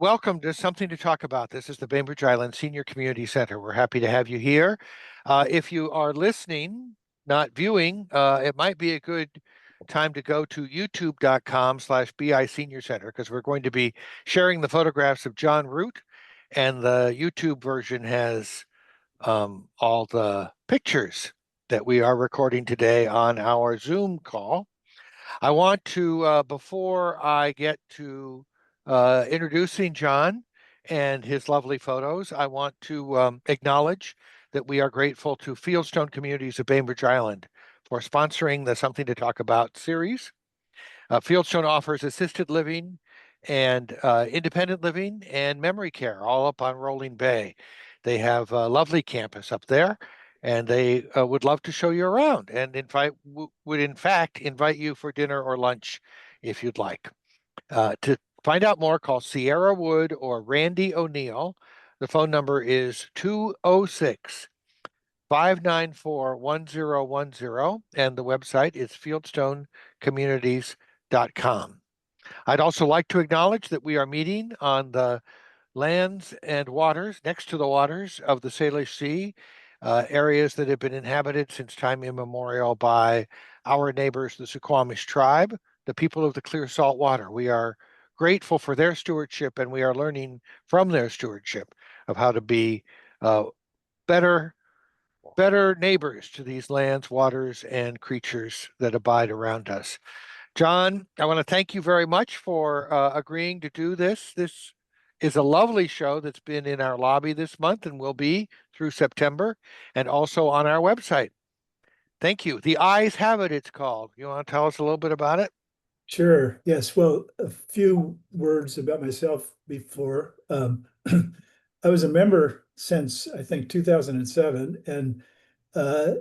welcome to Something to Talk About. This is the Bainbridge Island Senior Community Center. We're happy to have you here. If you are listening, not viewing, it might be a good time to go to youtube.com/BI Senior Center because we're going to be sharing the photographs of Jon Root, and the YouTube version has all the pictures that we are recording today on our Zoom call. I want to, before I get to introducing Jon and his lovely photos, I want to acknowledge that we are grateful to Fieldstone Communities of Bainbridge Island for sponsoring the Something to Talk About series. Fieldstone offers assisted living and independent living and memory care all up on Rolling Bay. They have a lovely campus up there, and they would love to show you around and would in fact invite you for dinner or lunch if you'd like. To find out more, call Sierra Wood or Randy O'Neill. The phone number is 206 594 1010, and the website is fieldstonecommunities.com. I'd also like to acknowledge that we are meeting on the lands and waters, next to the waters of the Salish Sea, areas that have been inhabited since time immemorial by our neighbors, the Suquamish tribe, the people of the clear salt water. We are grateful for their stewardship, and we are learning from their stewardship of how to be better neighbors to these lands, waters, and creatures that abide around us. Jon, I want to thank you very much for agreeing to do this. This is a lovely show that's been in our lobby this month and will be through September, and also on our website. Thank you. The Eyes Have It, it's called. You want to tell us a little bit about it? Sure. Yes. Well, a few words about myself before. I was a member since I think 2007, and uh,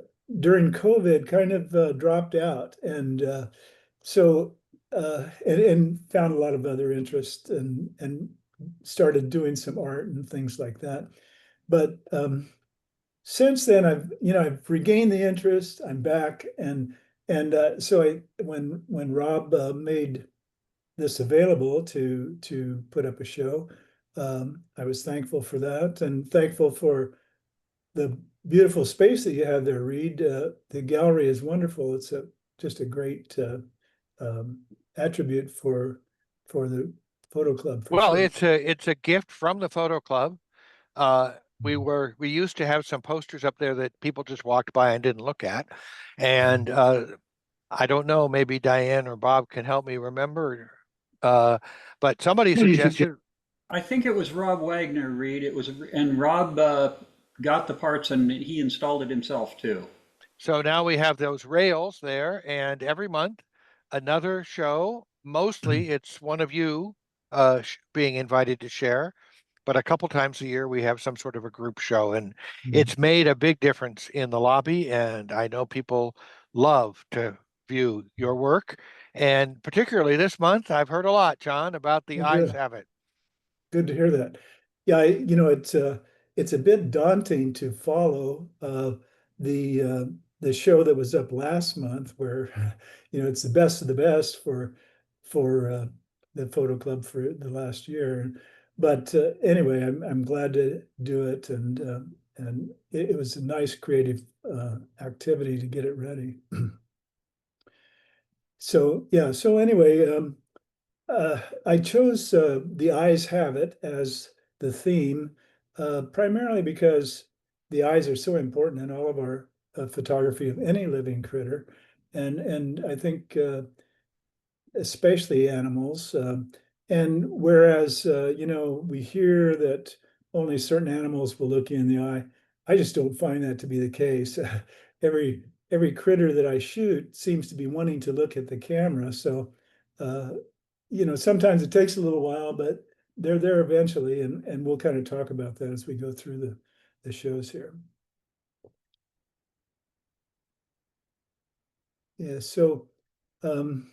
during COVID, kind of dropped out, and and found a lot of other interest and started doing some art and things like that. But since then, I've regained the interest. I'm back, and so I when Rob made this available to put up a show, I was thankful for that and thankful for the beautiful space that you have there, Reed. The gallery is wonderful. It's just a great um, attribute for the photo club for Well, sure. it's a gift from the photo club. Uh, Mhm. we used to have some posters up there that people just walked by and didn't look at, and I don't know, maybe Diane or Bob can help me remember. Uh, but somebody What do you suggest? suggested, I think it was Rob Wagner, Reed. And Rob got the parts and he installed it himself too. so now we have those rails there, and every month another show. Mostly it's one of you being invited to share, but a couple times a year we have some sort of a group show, and it's made a big difference in the lobby. And I know people love to view your work. And particularly this month, I've heard a lot, Jon, about the Oh, Eyes good. Have It. Good to hear that. Yeah, it's a bit daunting to follow the show that was up last month, where it's the best of the best for the photo club for the last year. But anyway, I'm glad to do it, and it was a nice creative activity to get it ready. So yeah, so anyway, I chose The Eyes Have It as the theme, primarily because the eyes are so important in all of our photography of any living critter. And I think especially animals. And whereas, we hear that only certain animals will look you in the eye, I just don't find that to be the case. Every critter that I shoot seems to be wanting to look at the camera. So, uh, sometimes it takes a little while, but they're there eventually. And we'll kind of talk about that as we go through the shows here. Yeah, so um,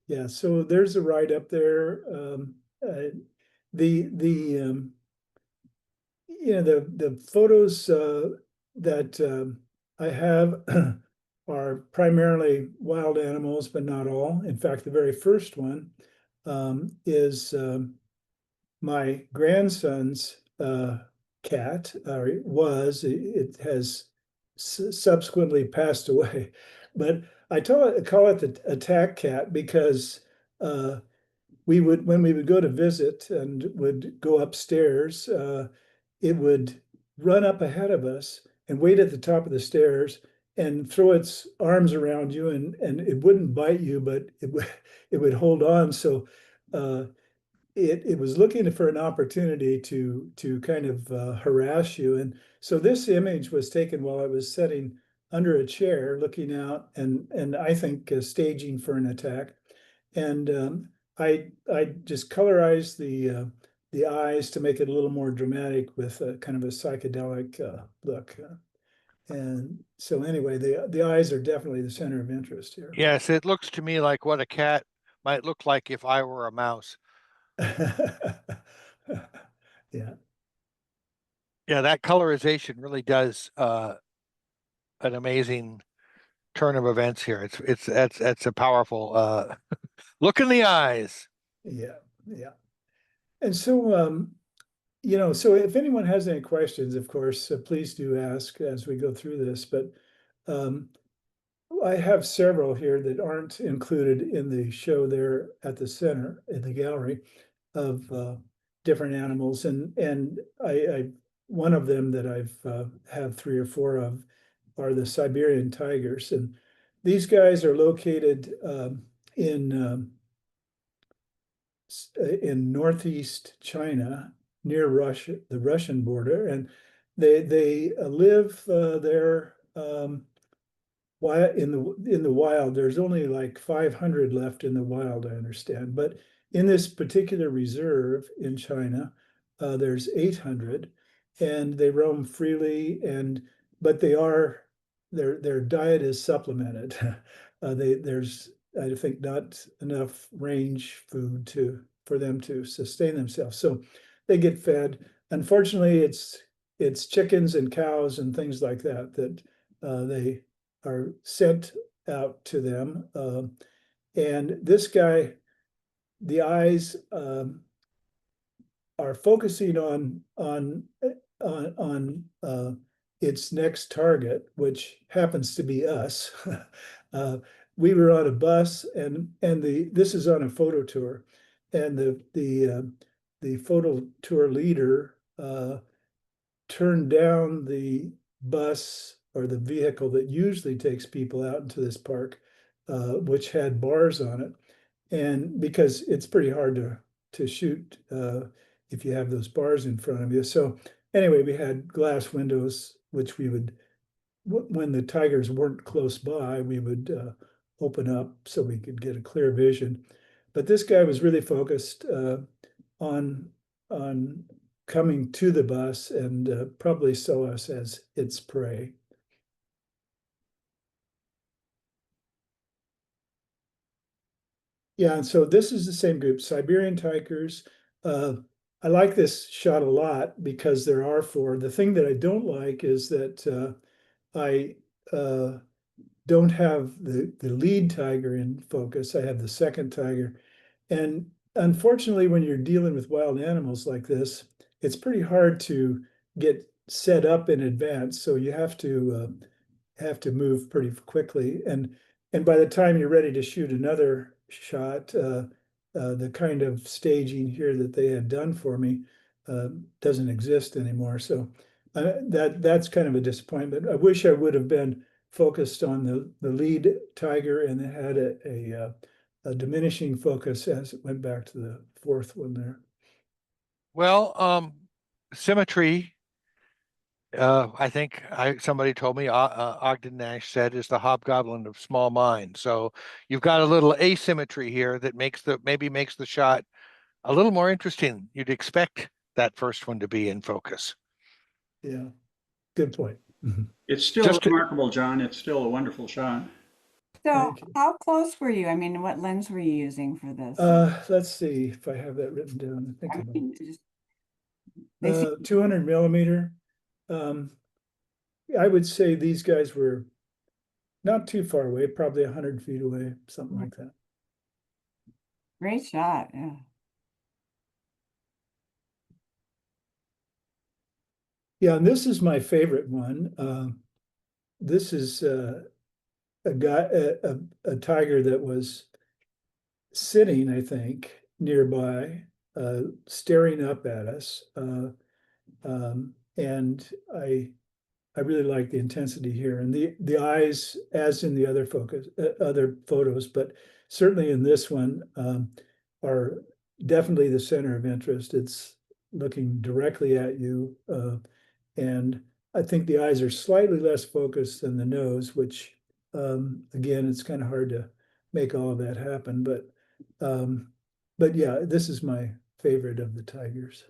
yeah, so there's a ride up there. The the photos that I have are primarily wild animals, but not all. In fact, the very first one is my grandson's cat, or it was. It has subsequently passed away, but I call it the attack cat because when we would go to visit and would go upstairs, it would run up ahead of us and wait at the top of the stairs and throw its arms around you, and it wouldn't bite you, but it would hold on. So uh, it was looking for an opportunity to kind of harass you. And so this image was taken while I was sitting under a chair looking out, and I think staging for an attack. And I just colorized the eyes to make it a little more dramatic with a kind of a psychedelic look. And so anyway, the eyes are definitely the center of interest here. Yes, it looks to me like what a cat might look like if I were a mouse. Yeah, Yeah, that colorization really does an amazing turn of events here. That's a powerful look in the eyes. yeah, yeah. And so so if anyone has any questions, of course, please do ask as we go through this. But um, I have several here that aren't included in the show there at the center in the gallery of different animals, and I one of them that I've have three or four of are the Siberian tigers, and these guys are located in northeast China near Russia, the Russian border, and they live there. Why in the wild, there's only like 500 left in the wild, I understand. But in this particular reserve in China, there's 800, and they roam freely. And but their diet is supplemented. There's I think not enough range food for them to sustain themselves. So they get fed. Unfortunately, it's chickens and cows and things like that they are sent out to them. And this guy, the eyes are focusing on its next target, which happens to be us. uh, we were on a bus, and this is on a photo tour, and the photo tour leader turned down the bus or the vehicle that usually takes people out into this park, which had bars on it. And because it's pretty hard to shoot if you have those bars in front of you. So anyway, we had glass windows, which we would, when the tigers weren't close by, we would open up so we could get a clear vision. But this guy was really focused on on coming to the bus and probably saw us as its prey. Yeah, and so this is the same group, Siberian tigers. I like this shot a lot because there are four. The thing that I don't like is that I don't have the lead tiger in focus. I have the second tiger. And unfortunately, when you're dealing with wild animals like this, it's pretty hard to get set up in advance. So you have to move pretty quickly. And by the time you're ready to shoot another shot, the kind of staging here that they had done for me doesn't exist anymore. So that's kind of a disappointment. I wish I would have been focused on the lead tiger and had a diminishing focus as it went back to the fourth one there. Well, symmetry. I think somebody told me Ogden Nash said is the hobgoblin of small minds. So you've got a little asymmetry here that maybe makes the shot a little more interesting. You'd expect that first one to be in focus. Yeah, good point. It's still Just remarkable, John. It's still a wonderful shot. So Thank you. how close were you? I mean, what lens were you using for this? Let's see if I have that written down. I think I I do. mean, they seem 200 millimeter. Um, I would say these guys were not too far away, probably 100 feet away, something like that. Great shot. Yeah. Yeah, and this is my favorite one. This is a guy, a tiger that was sitting, I think, nearby, staring up at us. And I really like the intensity here and the eyes, as in the other other photos, but certainly in this one, are definitely the center of interest. It's looking directly at you, and I think the eyes are slightly less focused than the nose, which, again, it's kind of hard to make all of that happen. Um, but yeah, this is my favorite of the tigers.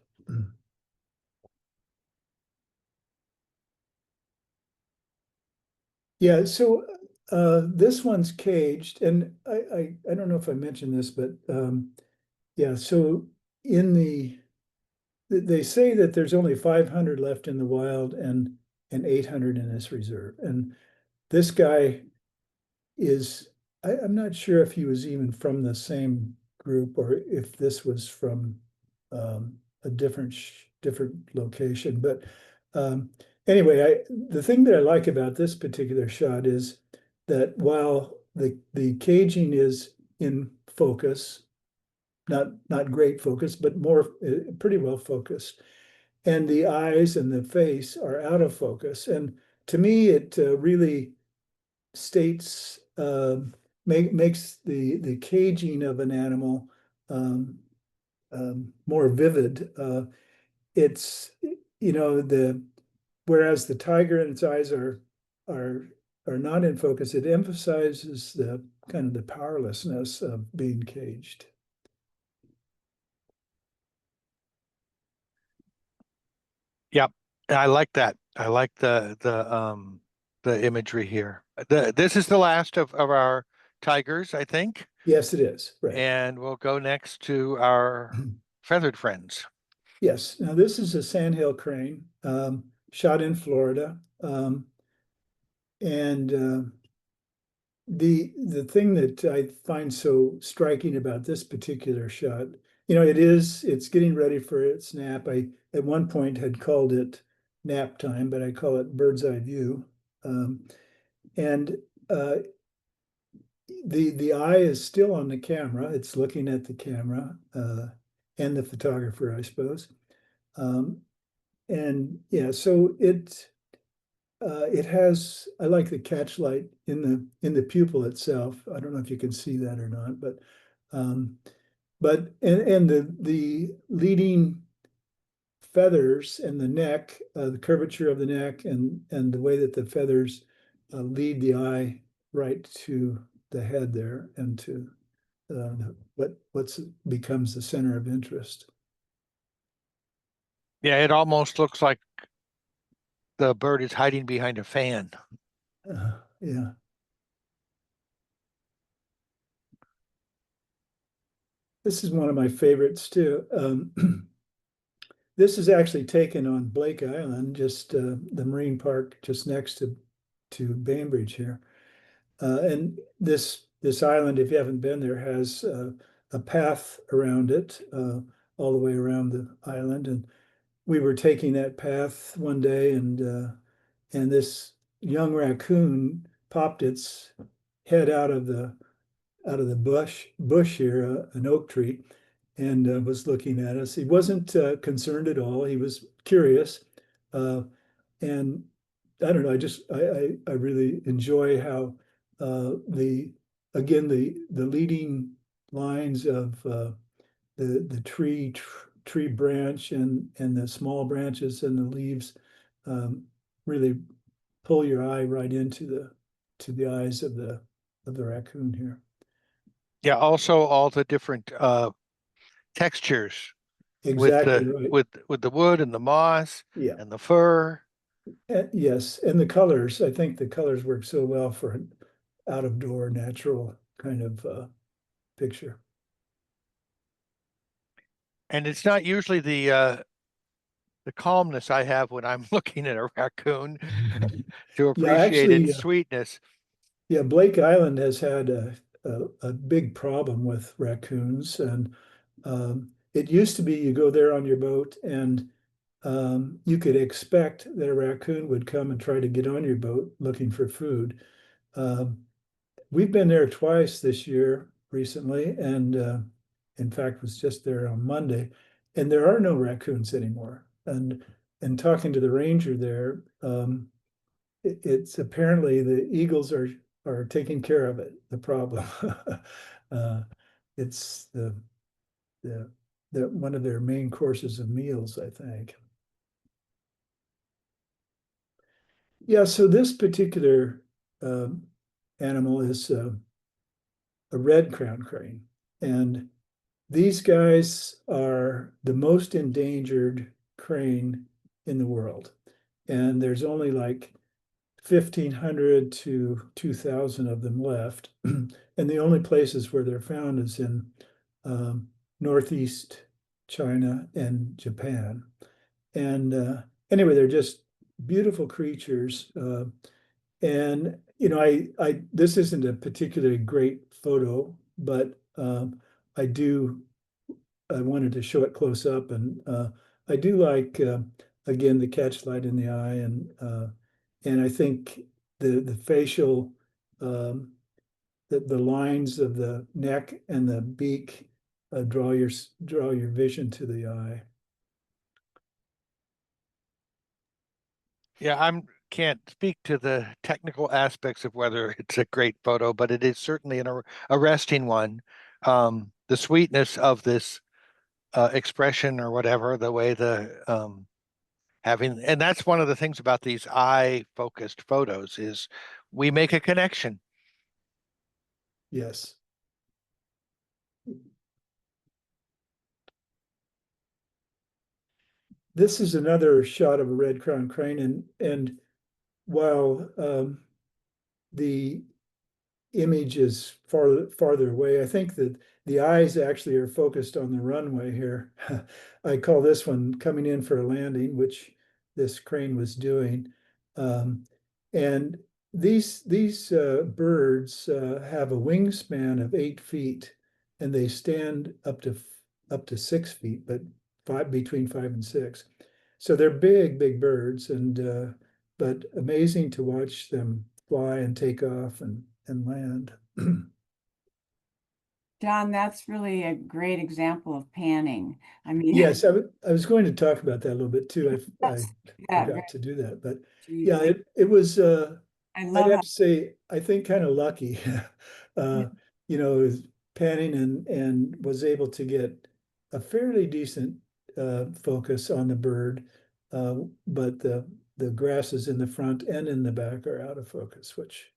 Yeah, so this one's caged, and I don't know if I mentioned this, but yeah, so in they say that there's only 500 left in the wild and 800 in this reserve. And this guy is, I'm not sure if he was even from the same group or if this was from a different location. But anyway, the thing that I like about this particular shot is that while the caging is in focus, not great focus, but more pretty well focused, and the eyes and the face are out of focus. And to me, it really states makes the caging of an animal more vivid. It's the whereas the tiger and its eyes are are not in focus, it emphasizes the kind of the powerlessness of being caged. Yep. I like that. I like the imagery here. This is the last of our tigers, I think. Yes, it is. Right. And we'll go next to our feathered friends. Yes. Now this is a sandhill crane, shot in Florida. And the thing that I find so striking about this particular shot, it's getting ready for its nap. I at one point had called it nap time, but I call it bird's eye view. And the eye is still on the camera. It's looking at the camera and the photographer, I suppose. And yeah, so it has, I like the catch light in the pupil itself. I don't know if you can see that or not, and the leading feathers and the neck, the curvature of the neck and the way that the feathers lead the eye right to the head there and to what's becomes the center of interest. Yeah, it almost looks like the bird is hiding behind a fan. Yeah. This is one of my favorites too. This is actually taken on Blake Island, just the marine park just next to Bainbridge here. And this island, if you haven't been there, has a path around it, all the way around the island. And we were taking that path one day, and this young raccoon popped its head out of the bush here, an oak tree, and was looking at us. He wasn't concerned at all. He was curious, and I don't know. I really enjoy how the again the leading lines of the tree branch and the small branches and the leaves really pull your eye right into the eyes of the raccoon here. Yeah, also all the different textures with Exactly the right. with the wood and the moss Yeah. and the fur. Yes, and the colors. I think the colors work so well for an out of door natural kind of picture. And it's not usually the calmness I have when I'm looking at a raccoon to Yeah, appreciate actually, its sweetness. yeah, Blake Island has had a big problem with raccoons. And it used to be you go there on your boat and you could expect that a raccoon would come and try to get on your boat looking for food. Um, we've been there twice this year recently, and in fact was just there on Monday, and there are no raccoons anymore. And talking to the ranger there, it's apparently the eagles are taking care of it, the problem. uh, it's the the one of their main courses of meals, I think. Yeah, so this particular animal is a red crown crane, and these guys are the most endangered crane in the world, and there's only like 1,500 to 2,000 of them left. And the only places where they're found is in Northeast China and Japan. And anyway, they're just beautiful creatures. And this isn't a particularly great photo, but I wanted to show it close up, and I do like again the catch light in the eye, and I think the facial the lines of the neck and the beak draw your vision to the eye. Yeah, can't speak to the technical aspects of whether it's a great photo, but it is certainly an arresting one. The sweetness of this expression or whatever, the way and that's one of the things about these eye focused photos is we make a connection. Yes. This is another shot of a red crown crane, and while the image is farther away, I think that the eyes actually are focused on the runway here. I call this one coming in for a landing, which this crane was doing. And these birds have a wingspan of 8 feet, and they stand up to 6 feet, but between 5 and 6. So they're big birds, and but amazing to watch them fly and take off and land. John, that's really a great example of panning. I mean, Yes, I was going to talk about that a little bit too. I that's, yeah, very forgot to do that, but yeah, usually. it was I I'd love have how to say I think kind of lucky. yeah, uh, was panning and was able to get a fairly decent focus on the bird, but the grasses in the front and in the back are out of focus, which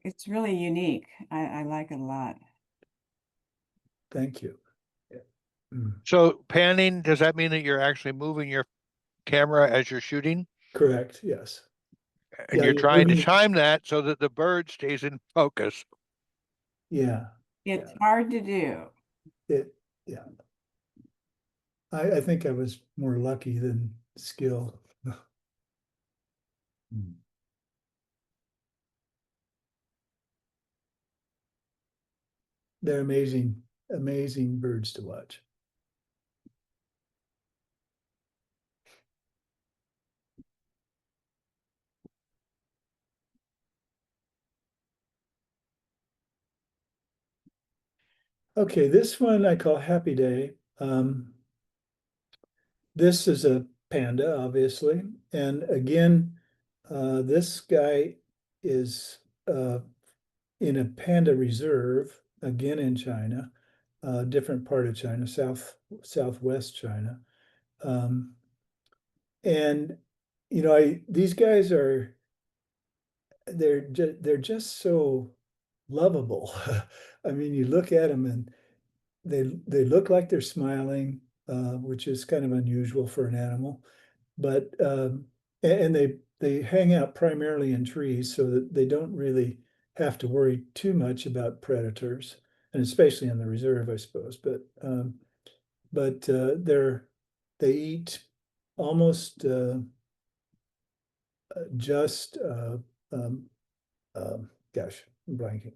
it's really unique. I like it a lot. thank you. Yeah. Mm, So panning, does that mean that you're actually moving your camera as you're shooting? correct, yes. And Yeah, you're you're trying to moving. time that so that the bird stays in focus. Yeah, It's yeah. hard to do. It, yeah. I think I was more lucky than skill. Mm. They're amazing birds to watch. Okay, this one I call Happy Day. This is a panda, obviously. And again, this guy is in a panda reserve, again in China, different part of China, southwest China. Um, and these guys they're just so lovable. I mean, you look at them and they look like they're smiling, which is kind of unusual for an animal. But and they hang out primarily in trees, so that they don't really have to worry too much about predators, and especially in the reserve, I suppose. But they eat almost just um, gosh, I'm blanking.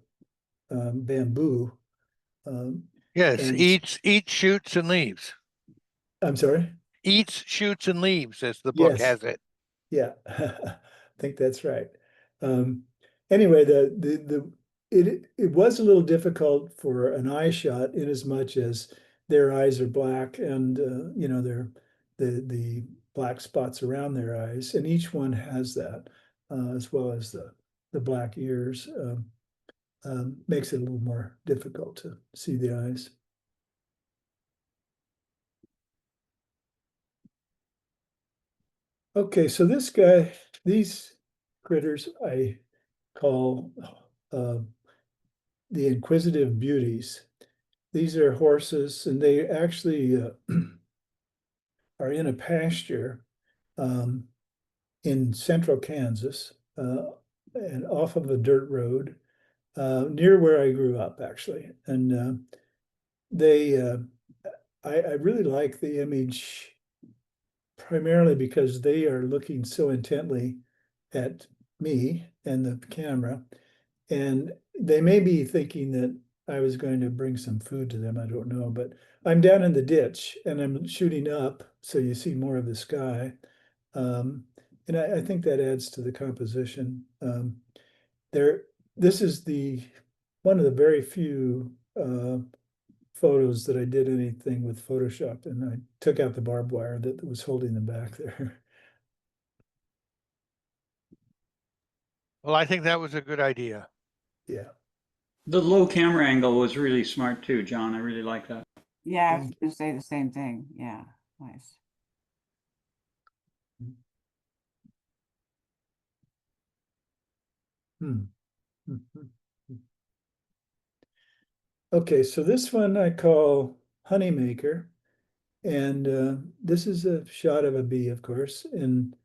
bamboo. Yes, And eats shoots and leaves. I'm sorry. Eats shoots and leaves, as the book Yes. has it. Yeah, I think that's right. Um, anyway, it was a little difficult for an eye shot in as much as their eyes are black and you know the black spots around their eyes, and each one has that as well as the black ears. Makes it a little more difficult to see the eyes. Okay, so these critters I call uh, the inquisitive beauties. These are horses, and they actually are in a pasture um, in central Kansas and off of a dirt road near where I grew up, actually. And they, I really like the image primarily because they are looking so intently at me and the camera. And they may be thinking that I was going to bring some food to them. I don't know, but I'm down in the ditch and I'm shooting up, so you see more of the sky. Um, and I think that adds to the composition. There, this is the one of the very few photos that I did anything with Photoshop, and I took out the barbed wire that was holding them back there. Well, I think that was a good idea. Yeah. The low camera angle was really smart too, John. I really like that. Yeah, I was gonna say the same thing. Yeah, nice. Hmm. Mhm. Okay, so this one I call Honeymaker. And this is a shot of a bee, of course, and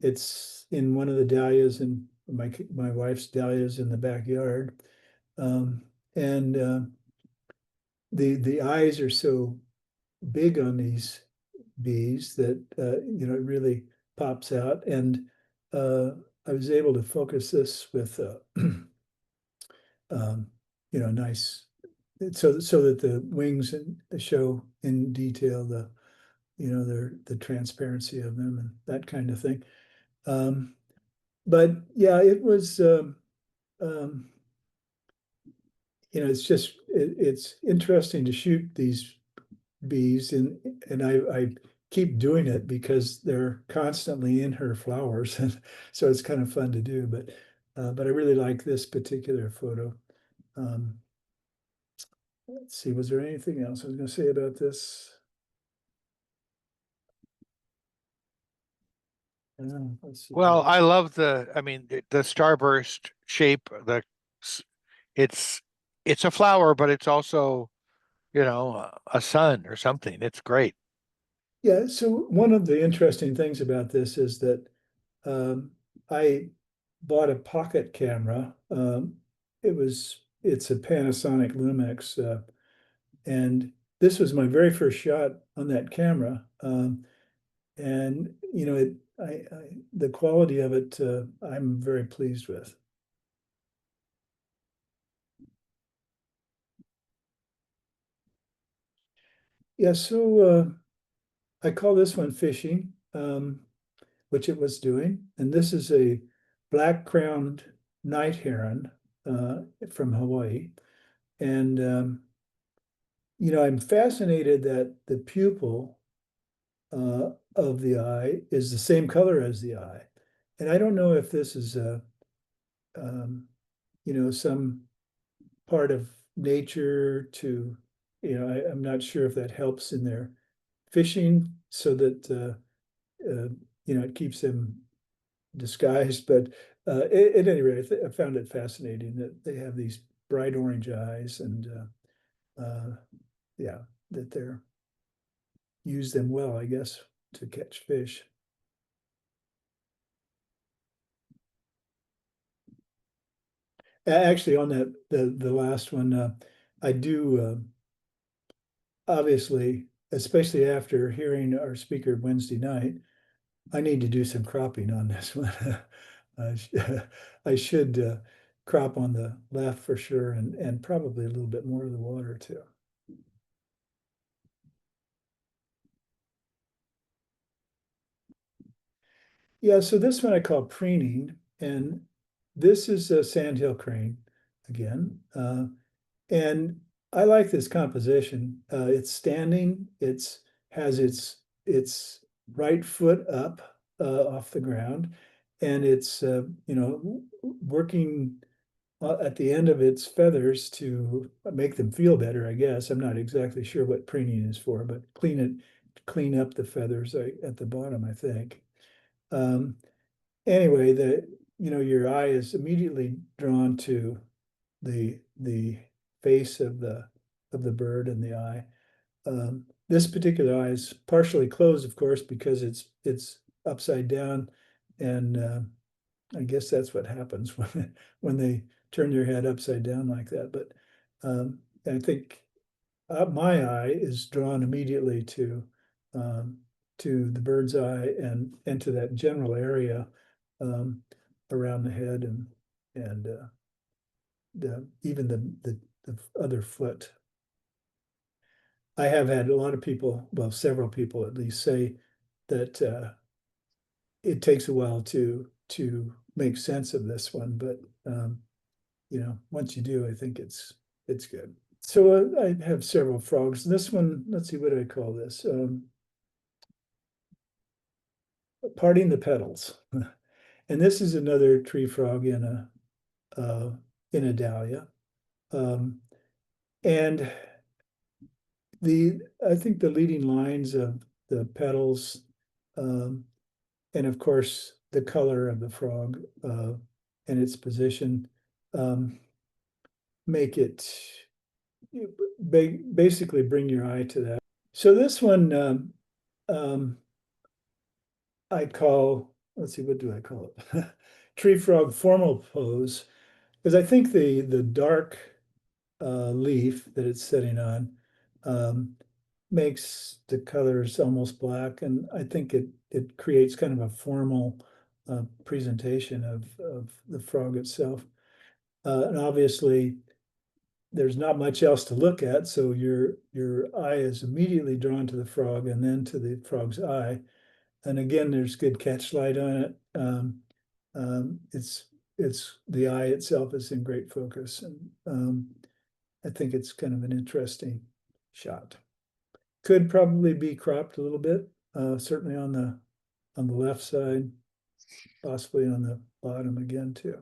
it's in one of the dahlias in my wife's dahlias in the backyard. Um, and the eyes are so big on these bees that you know it really pops out. And I was able to focus this with um, you know nice so that the wings show in detail the you know the transparency of them and that kind of thing. Um, but yeah, it was um, you know it's interesting to shoot these bees and I keep doing it because they're constantly in her flowers and so it's kind of fun to do. But I really like this particular photo. Um, let's see, was there anything else I was going to say about this? Let's see. Well, I love I mean, the starburst shape, s- it's, it's a flower, but it's also, a sun or something. It's great. Yeah, so one of the interesting things about this is that um, I bought a pocket camera. It's a Panasonic Lumix, and this was my very first shot on that camera. And you know, the quality of it, I'm very pleased with. Yeah, so I call this one fishing, which it was doing, and this is a black-crowned night heron from Hawaii. And you know, I'm fascinated that the pupil of the eye is the same color as the eye. And I don't know if this is um, you know, some part of nature to, you know, I'm not sure if that helps in their fishing so that, you know, it keeps them disguised. But at any rate, I found it fascinating that they have these bright orange eyes and yeah, that they're use them well, I guess, to catch fish. Actually, on the last one, I do obviously, especially after hearing our speaker Wednesday night, I need to do some cropping on this one. I should crop on the left for sure, and probably a little bit more of the water too. Yeah, so this one I call preening, and this is a sandhill crane again. And I like this composition. It's standing, has its right foot up off the ground, and it's working at the end of its feathers to make them feel better, I guess. I'm not exactly sure what preening is for, but clean up the feathers at the bottom, I think. Um, anyway, your eye is immediately drawn to the face of the bird and the eye. This particular eye is partially closed, of course, because it's upside down, and I guess that's what happens when they turn their head upside down like that. But I think my eye is drawn immediately um, to the bird's eye and to that general area um, around the head and even the other foot. I have had a lot of people, well, several people at least, say that it takes a while to make sense of this one, but once you do, I think it's good. So I have several frogs. This one, let's see, what do I call this? Parting the petals. And this is another tree frog in a dahlia. And I think the leading lines of the petals, and of course the color of the frog and its position, make it basically bring your eye to that. So this one I call, let's see, what do I call it? Tree frog formal pose, because I think the dark leaf that it's sitting on makes the colors almost black, and I think it creates kind of a formal presentation of the frog itself. And obviously, there's not much else to look at, so your eye is immediately drawn to the frog and then to the frog's eye. And again, there's good catch light on it. It's the eye itself is in great focus, and I think it's kind of an interesting shot. Could probably be cropped a little bit, certainly on the left side, possibly on the bottom again too.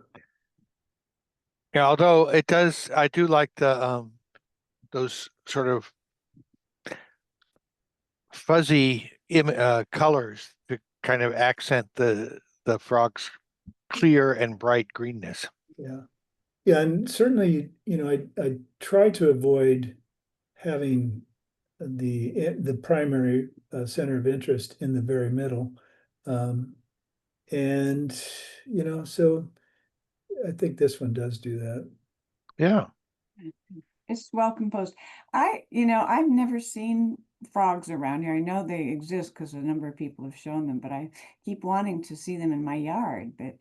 Yeah, although I do like those sort of fuzzy colors to kind of accent the frog's clear and bright greenness. Yeah, yeah, and certainly, I try to avoid having the primary center of interest in the very middle, and so I think this one does do that. Yeah. It's well composed. I've never seen frogs around here. I know they exist because a number of people have shown them, but I keep wanting to see them in my yard. But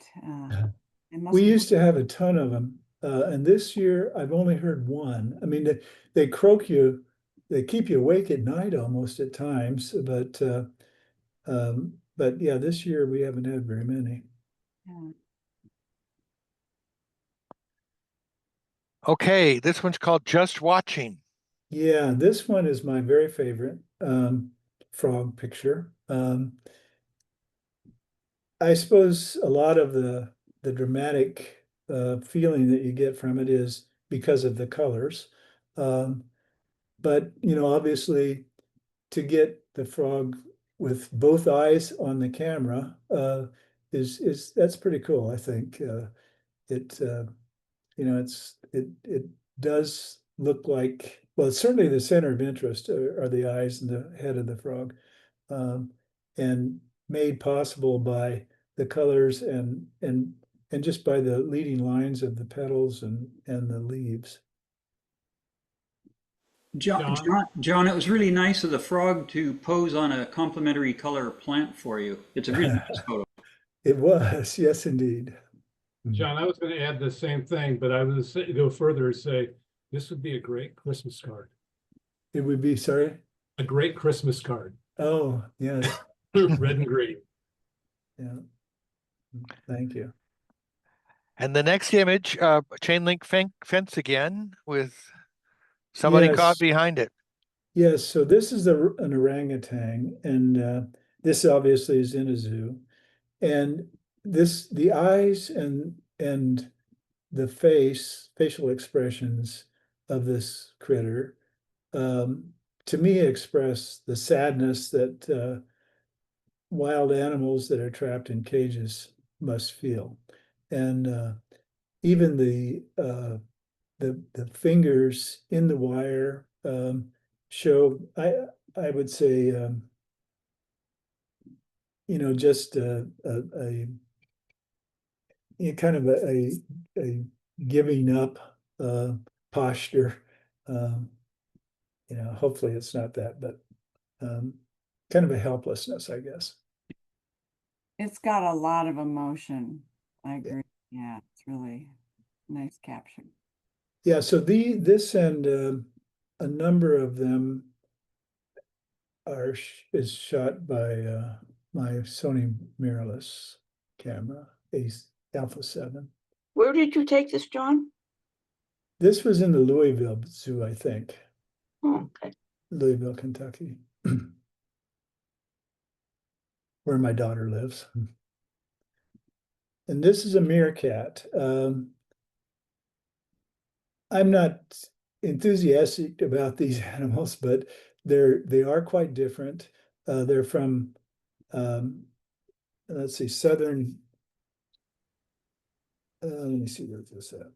it must We be used to have a ton of them, and this year I've only heard one. I mean, they croak you, they keep you awake at night almost at times, but yeah, this year we haven't had very many. yeah. Okay, this one's called Just Watching. Yeah, this one is my very favorite frog picture. I suppose a lot of the dramatic feeling that you get from it is because of the colors. Um, but obviously, to get the frog with both eyes on the camera is that's pretty cool. I think it it does look like, well, it's certainly the center of interest are the eyes and the head of the frog, um, and made possible by the colors and just by the leading lines of the petals and the leaves. John, it was really nice of the frog to pose on a complementary color plant for you. It's a really nice photo. It was, yes, indeed. John, I was going to add the same thing, but I was go further and say this would be a great Christmas card. It would be, sorry? A great Christmas card. Oh, yes, Red and green. yeah. Thank you. And the next image, chain link fence again with somebody caught Yes. behind it. Yes, so this is an orangutan, and this obviously is in a zoo. And the eyes and the facial expressions of this critter, to me express the sadness that wild animals that are trapped in cages must feel. And even the fingers in the wire show, I would say, just kind of a giving up posture. Um, hopefully it's not that, but kind of a helplessness, I guess. It's got a lot of emotion. I agree. Yeah, it's really nice capture. Yeah, so this and a number of them is shot by my Sony mirrorless camera, Alpha 7. Where did you take this, John? This was in the Louisville Zoo, I think. Oh, okay. Louisville, Kentucky, where my daughter lives. And this is a meerkat. I'm not enthusiastic about these animals, but they are quite different. They're from let's see, southern. Let me see where's this at.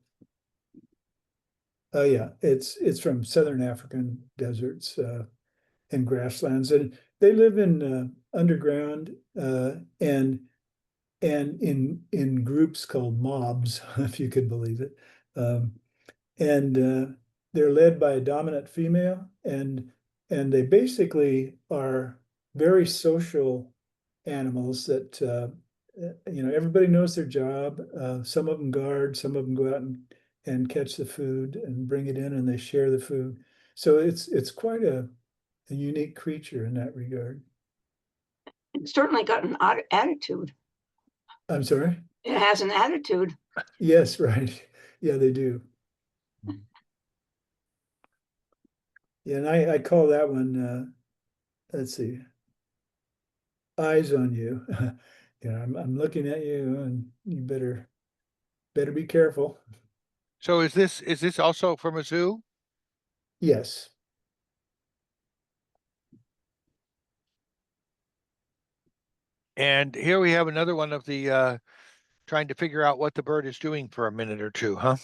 Oh yeah, it's from southern African deserts and grasslands, and they live in underground and in groups called mobs, if you could believe it. And they're led by a dominant female, and they basically are very social animals that everybody knows their job. Some of them guard, some of them go out and catch the food and bring it in, and they share the food. So it's quite a unique creature in that regard. It's certainly got an odd attitude. I'm sorry? It has an attitude. Yes, right. Yeah, they do. Yeah, and I call that one, let's see, eyes on you. I'm looking at you, and you better be careful. So is this also from a zoo? Yes. And here we have another one of the trying to figure out what the bird is doing for a minute or two, huh?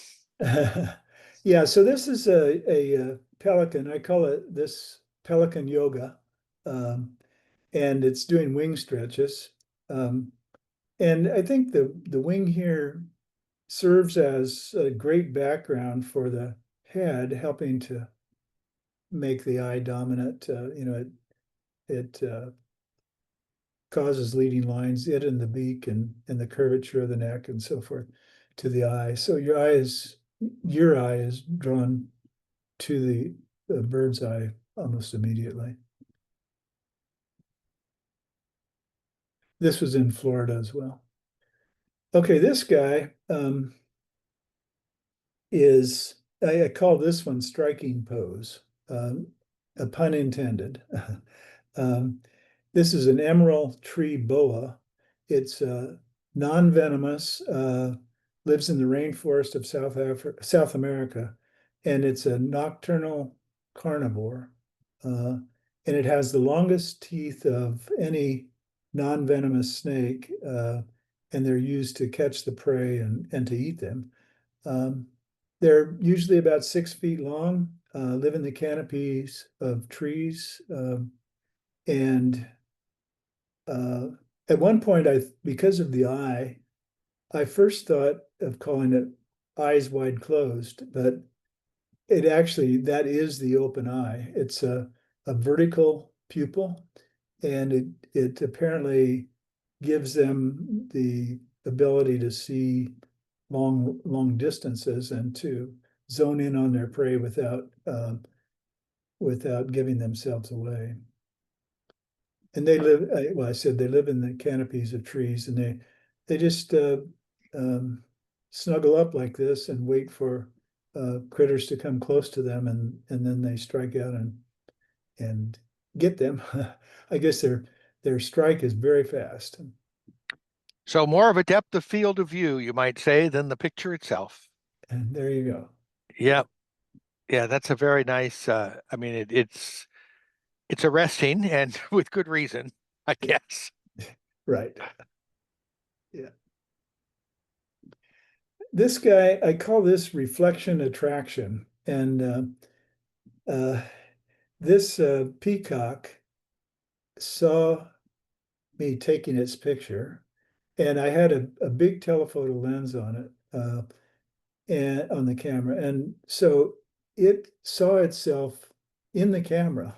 Yeah, so this is a pelican. I call it this pelican yoga. And it's doing wing stretches. And I think the wing here serves as a great background for the head, helping to make the eye dominant. It causes leading lines, it and the beak and the curvature of the neck and so forth to the eye. So your eye is drawn to the bird's eye almost immediately. This was in Florida as well. Okay, this guy is, I call this one striking pose, a pun intended. This is an emerald tree boa. It's non-venomous, lives in the rainforest of South America, and it's a nocturnal carnivore. And it has the longest teeth of any non-venomous snake, and they're used to catch the prey and to eat them. They're usually about 6 feet long, live in the canopies of trees, and at one point, because of the eye, I first thought of calling it eyes wide closed, but that is the open eye. It's a vertical pupil, and it apparently gives them the ability to see long distances and to zone in on their prey without giving themselves away. And they live, well, I said they live in the canopies of trees, and they just snuggle up like this and wait for critters to come close to them, and then they strike out and get them. I guess their strike is very fast. So more of a depth of field of view, you might say, than the picture itself. And there you go. Yeah. Yeah, that's a very nice, I mean, it's arresting and with good reason, I guess. Right. Yeah. This guy, I call this reflection attraction. And this peacock saw me taking its picture, and I had a big telephoto lens on it, and on the camera. And so it saw itself in the camera,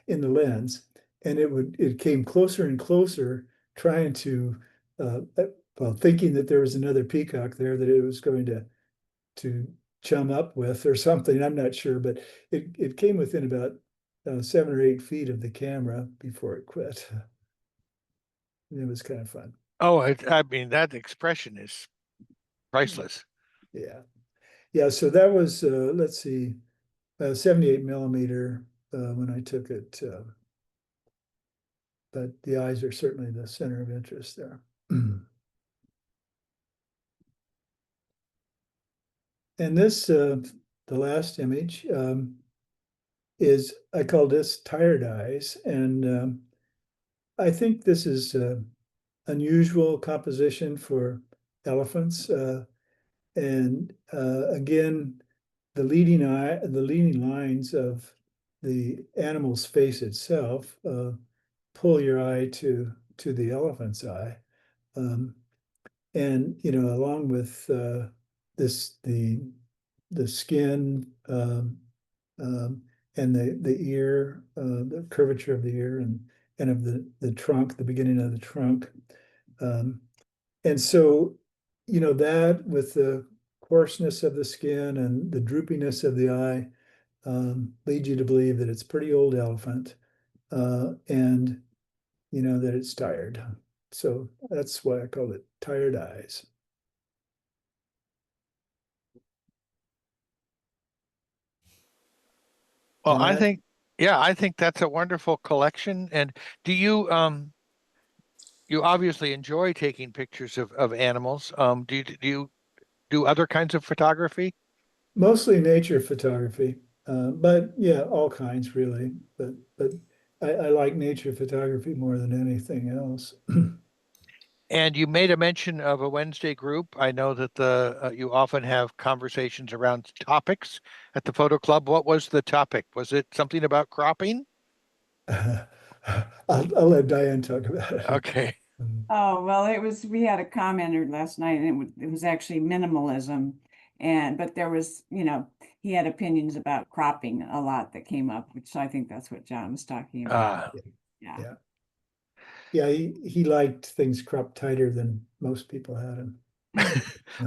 in the lens, and it came closer and closer, trying to, well, thinking that there was another peacock there that it was going to chum up with or something. I'm not sure, but it came within about 7 or 8 feet of the camera before it quit. It was kind of fun. Oh, I mean, that expression is priceless. Yeah. Yeah. So that was, let's see, 78 millimeter when I took it. But the eyes are certainly the center of interest there. And this, the last image, is, I call this tired eyes. And I think this is unusual composition for elephants. And again, the leading lines of the animal's face itself pull your eye to the elephant's eye. And along with the skin, and the ear, the curvature of the ear, and of the trunk, the beginning of the trunk. And so, that with the coarseness of the skin and the droopiness of the eye lead you to believe that it's pretty old elephant, and that it's tired. So that's why I call it tired eyes. Well, And I that, think, yeah, I think that's a wonderful collection. And do you obviously enjoy taking pictures of animals. Do you do other kinds of photography? mostly nature photography, but yeah, all kinds really. But I like nature photography more than anything else. And you made a mention of a Wednesday group. I know that you often have conversations around topics at the photo club. What was the topic? Was it something about cropping? I'll let Diane talk about it. Okay. Oh, well, we had a commenter last night, and it was actually minimalism. But there was, he had opinions about cropping a lot that came up, which I think that's what John was talking about. Yeah. Yeah. Yeah, he liked things cropped tighter than most people had them.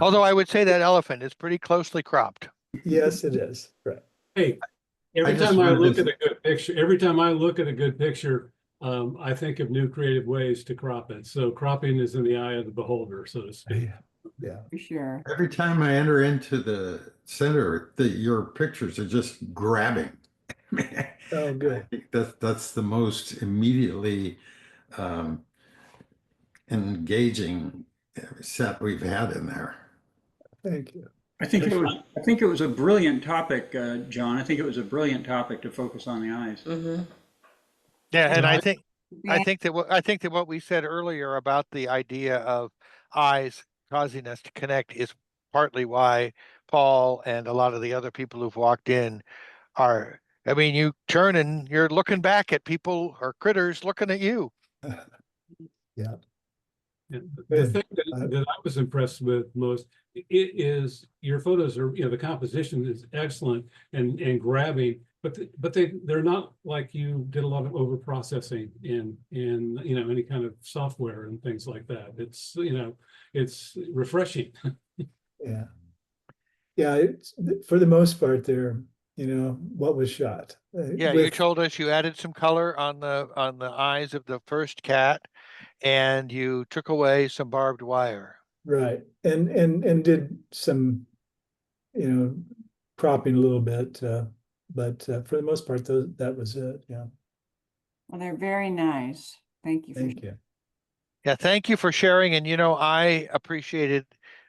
Although I would say that elephant is pretty closely cropped. Yes, it is. Right. Hey, I every just time I wanted look to- at a good picture, I think of new creative ways to crop it. So cropping is in the eye of the beholder, so to speak. Yeah. For sure. Every time I enter into the center, your pictures are just grabbing. Oh, I good. think that's the most immediately engaging set we've had in there. Thank you. I think it was a brilliant topic, John. I think it was a brilliant topic to focus on the eyes. Yeah, and I think Yeah. I think that what we said earlier about the idea of eyes causing us to connect is partly why Paul and a lot of the other people who've walked in are. I mean, you turn and you're looking back at people or critters looking at you. Yeah. Yeah, the Good. thing that I was impressed with most is your photos are, the composition is excellent and grabbing, but they're not like you did a lot of over processing in any kind of software and things like that. It's it's refreshing. Yeah. Yeah, it's, for the most part there, what was shot. Yeah, you With, told us you added some color on the eyes of the first cat, and you took away some barbed wire. right. And did some, cropping a little bit, but for the most part, that was it. Yeah. Well, they're very nice. Thank you for Thank you. Yeah, thank you for sharing. And I appreciated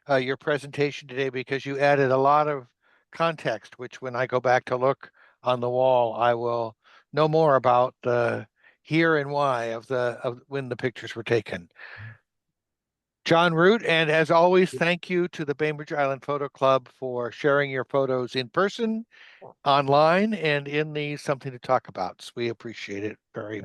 your presentation today because you added a lot of context, which when I go back to look on the wall, I will know more about the here and why of when the pictures were taken. Jon Root, and as always, thank you to the Bainbridge Island Photo Club for sharing your photos in person, online, and in the Something to Talk About. We appreciate it very much.